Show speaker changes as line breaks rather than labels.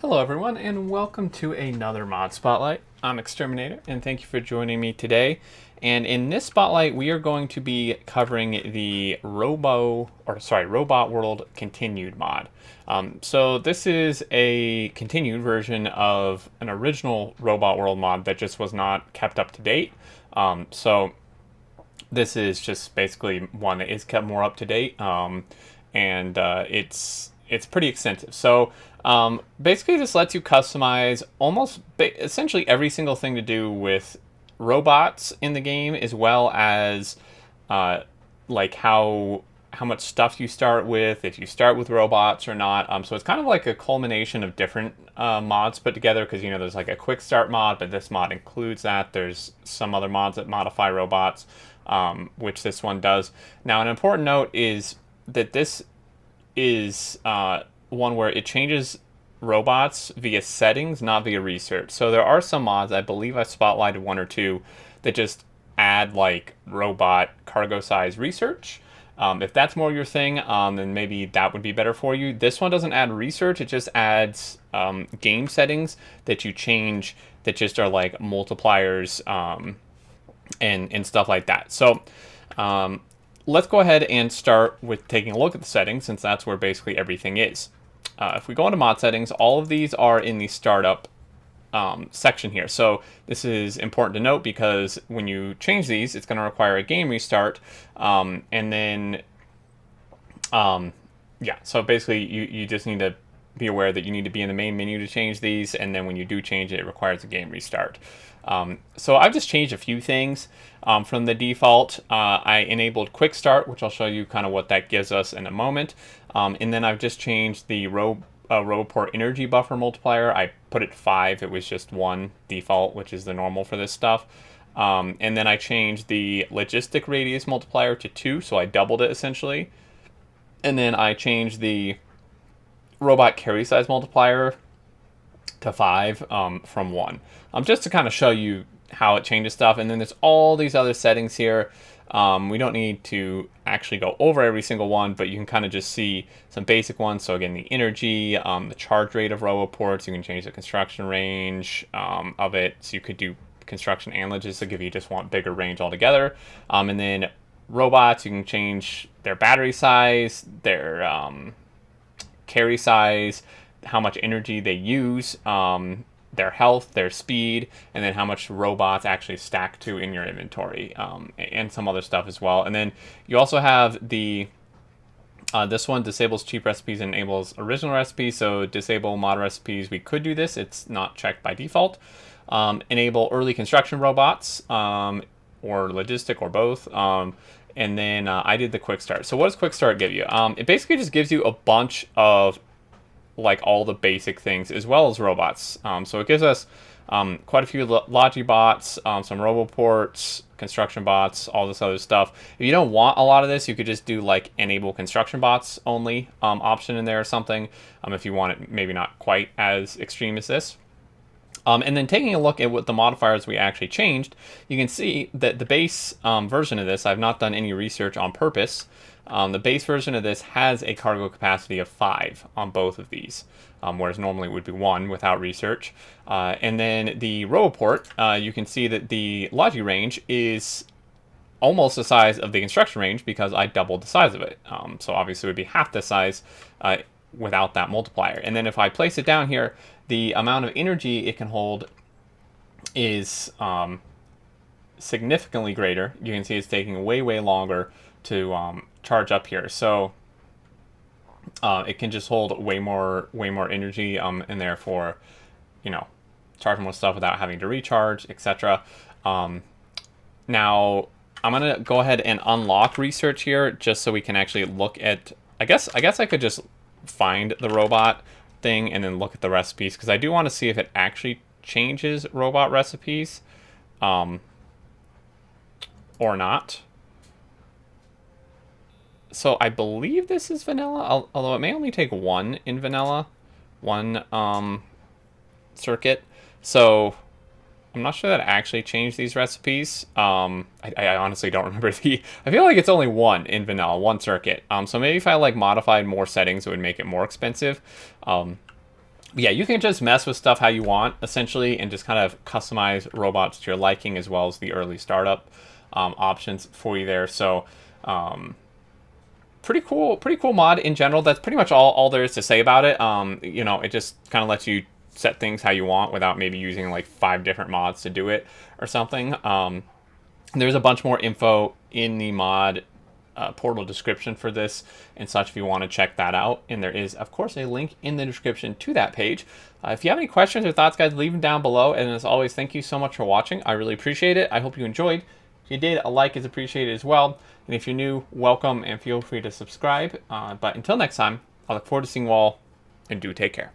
Hello everyone and welcome to another Mod Spotlight. I'm Exterminator and thank you for joining me today. And in this spotlight we are going to be covering the Robot World Continued mod. So this is a continued version of an original Robot World mod that just was not kept up to date. So this is just basically one that is kept more up to date, and it's pretty extensive. So basically, this lets you customize essentially every single thing to do with robots in the game, as well as like how much stuff you start with, if you start with robots or not. So it's kind of like a culmination of different mods put together, because there's like a quick start mod, but this mod includes that. There's some other mods that modify robots, which this one does. Now, an important note is that this is one where it changes robots via settings, not via research. So there are some mods, I believe I spotlighted one or two, that just add like robot cargo size research. If that's more your thing, then maybe that would be better for you. This one doesn't add research, it just adds game settings that you change that just are like multipliers, and stuff like that. So let's go ahead and start with taking a look at the settings, since that's where basically everything is. If we go into mod settings, all of these are in the startup section here. So this is important to note, because when you change these, it's going to require a game restart. And then, yeah, so basically you just need to be aware that you need to be in the main menu to change these. And then when you do change it, it requires a game restart. So I've just changed a few things. From the default, I enabled quick start, which I'll show you kind of what that gives us in a moment. And then I've just changed the Roboport energy buffer multiplier. I put it 5. It was just 1 default, which is the normal for this stuff. And then I changed the logistic radius multiplier to 2, so I doubled it essentially. And then I changed the robot carry size multiplier to 5 from 1, just to kind of show you how it changes stuff. And then there's all these other settings here. We don't need to actually go over every single one, but you can kind of just see some basic ones. So again, the energy, the charge rate of roboports, you can change the construction range of it. So you could do construction and logistics if you just want bigger range altogether. And then robots, you can change their battery size, their carry size, how much energy they use, their health, their speed, and then how much robots actually stack to in your inventory, and some other stuff as well. And then you also have the this one disables cheap recipes and enables original recipes. So disable mod recipes, we could do this, it's not checked by default. Enable early construction robots, or logistic, or both. And then I did the quick start. So what does quick start give you? It basically just gives you a bunch of like all the basic things, as well as robots. So it gives us quite a few Logibots, some Roboports, construction bots, all this other stuff. If you don't want a lot of this, you could just do like enable construction bots only option in there or something, if you want it maybe not quite as extreme as this. And then taking a look at what the modifiers we actually changed, you can see that the base version of this, I've not done any research on purpose. The base version of this has a cargo capacity of 5 on both of these, whereas normally it would be 1 without research. And then the Roboport, you can see that the Logi range is almost the size of the construction range, because I doubled the size of it. So obviously it would be half the size without that multiplier. And then if I place it down here, the amount of energy it can hold is significantly greater. You can see it's taking way longer to charge up here. So it can just hold way more energy in there for, charging more stuff without having to recharge, etc. Now I'm gonna go ahead and unlock research here, just so we can actually look at. I guess I could just find the robot thing and then look at the recipes, because I do want to see if it actually changes robot recipes, or not. So I believe this is vanilla, although it may only take 1 in vanilla, 1 circuit. So I'm not sure that actually changed these recipes. I honestly don't remember I feel like it's only 1 in vanilla, 1 circuit. So maybe if I like modified more settings, it would make it more expensive. Yeah, you can just mess with stuff how you want, essentially, and just kind of customize robots to your liking, as well as the early startup options for you there. So, um, pretty cool mod in general. That's pretty much all there is to say about it. It just kind of lets you set things how you want without maybe using like 5 different mods to do it or something. There's a bunch more info in the mod portal description for this and such if you want to check that out. And there is, of course, a link in the description to that page. If you have any questions or thoughts, guys, leave them down below. And as always, thank you so much for watching. I really appreciate it. I hope you enjoyed. If you did, a like is appreciated as well. And if you're new, welcome and feel free to subscribe. But until next time, I look forward to seeing you all, and do take care.